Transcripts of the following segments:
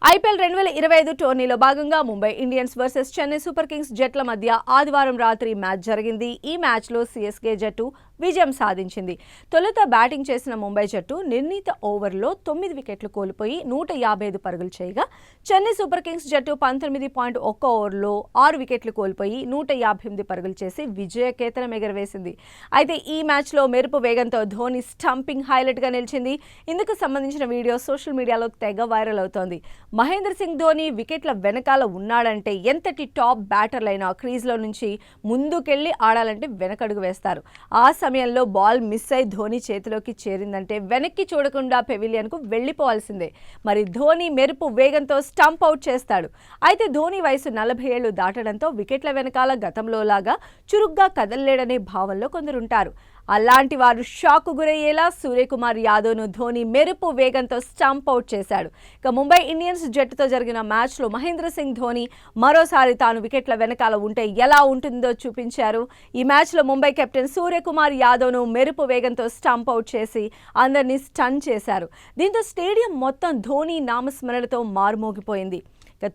IPL 2025 టోర్నీలో భాగంగా Mumbai Indians versus Chennai super Kings జట్ల మధ్య ఆదివారం రాత్రి మ్యాచ్ జరిగింది. ఈ మ్యాచ్లో సీఎస్కే జట్టు విజయం సాధించింది. తొలుత బ్యాటింగ్ చేసిన ముంబై జట్టు నిర్ణీత ఓవర్లో 9 వికెట్లు కోల్పోయి 155 పరుగులు చేయగా, చెన్నై సూపర్ కింగ్స్ జట్టు 19.1 ఓవర్లో 6 వికెట్లు కోల్పోయి 158 పరుగులు చేసి విజయకేతనం ఎగరవేసింది. అయితే ఈ మ్యాచ్లో మెరుపు వేగంతో ధోని స్టంపింగ్ హైలైట్గా నిలిచింది. ఇందుకు సంబంధించిన వీడియో సోషల్ మీడియాలో తెగ వైరల్ అవుతోంది. మహేంద్ర సింగ్ ధోని వికెట్ల వెనకాల ఉన్నాడంటే ఎంతటి టాప్ బ్యాటర్లైనా క్రీజ్లో నుంచి ముందుకెళ్లి ఆడాలంటే వెనకడుగు వేస్తారు. ఆ సమయంలో బాల్ మిస్ అయి ధోని చేతిలోకి చేరిందంటే వెనక్కి చూడకుండా పెవిలియన్కు వెళ్లిపోవాల్సిందే. మరి ధోని మెరుపు వేగంతో స్టంప్ అవుట్ చేస్తాడు. అయితే ధోని వయసు 40 ఏళ్లు దాటడంతో వికెట్ల వెనకాల గతంలో లాగా చురుగ్గా కదలలేడనే భావనలో కొందరుంటారు. అలాంటి వారు షాకు గురయ్యేలా సూర్యకుమార్ యాదవ్ను ధోని మెరుపు వేగంతో స్టంప్ అవుట్ చేశాడు. ఇక ముంబై ఇండియన్స్ జట్టుతో జరిగిన మ్యాచ్లో మహేంద్ర సింగ్ ధోని మరోసారి తాను వికెట్ల వెనకాల ఉంటే ఎలా ఉంటుందో చూపించారు. ఈ మ్యాచ్లో ముంబై కెప్టెన్ సూర్యకుమార్ యాదవ్ను మెరుపు వేగంతో స్టంప్ అవుట్ చేసి అందరినీ స్టన్ చేశారు. దీంతో స్టేడియం మొత్తం ధోని నామస్మరణతో మారుమోగిపోయింది.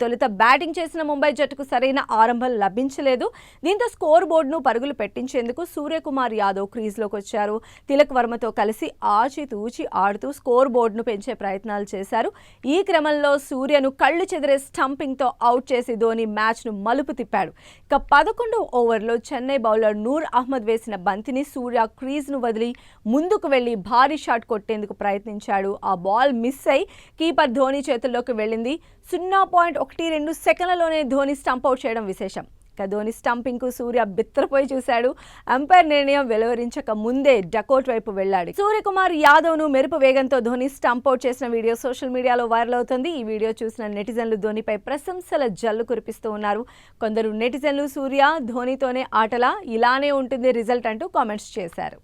తొలుత బ్యాటింగ్ చేసిన ముంబై జట్టుకు సరైన ఆరంభం లభించలేదు. దీంతో స్కోర్ బోర్డును పరుగులు పెట్టించేందుకు సూర్యకుమార్ యాదవ్ క్రీజ్లోకి వచ్చారు. తిలక్ వర్మతో కలిసి ఆచితూచి ఆడుతూ స్కోర్ బోర్డును పెంచే ప్రయత్నాలు చేశారు. ఈ క్రమంలో సూర్యను కళ్లు చెదిరే స్టంపింగ్తో అవుట్ చేసి ధోని మ్యాచ్ను మలుపు తిప్పాడు. ఇక 11వ ఓవర్లో చెన్నై బౌలర్ నూర్ అహ్మద్ వేసిన బంతిని సూర్య క్రీజ్ను వదిలి ముందుకు వెళ్లి భారీ షాట్ కొట్టేందుకు ప్రయత్నించాడు. ఆ బాల్ మిస్ అయి కీపర్ ధోని చేతుల్లోకి వెళ్ళింది. 0.12 సెకన్లలోనే ధోని స్టంప్ అవుట్ చేయడం విశేషం. ఇక ధోని స్టంపింగ్కు సూర్య బిత్తరపోయి చూశాడు. అంపైర్ నిర్ణయం వెలువరించక ముందే డకౌట్ వైపు వెళ్లాడు. సూర్యకుమార్ యాదవ్ను మెరుపు వేగంతో ధోని స్టంప్ అవుట్ చేసిన వీడియో సోషల్ మీడియాలో వైరల్ అవుతుంది. ఈ వీడియో చూసిన నెటిజన్లు ధోనిపై ప్రశంసల జల్లు కురిపిస్తూ ఉన్నారు. కొందరు నెటిజన్లు సూర్య ధోనితోనే ఆటలా, ఇలానే ఉంటుంది రిజల్ట్ అంటూ కామెంట్స్ చేశారు.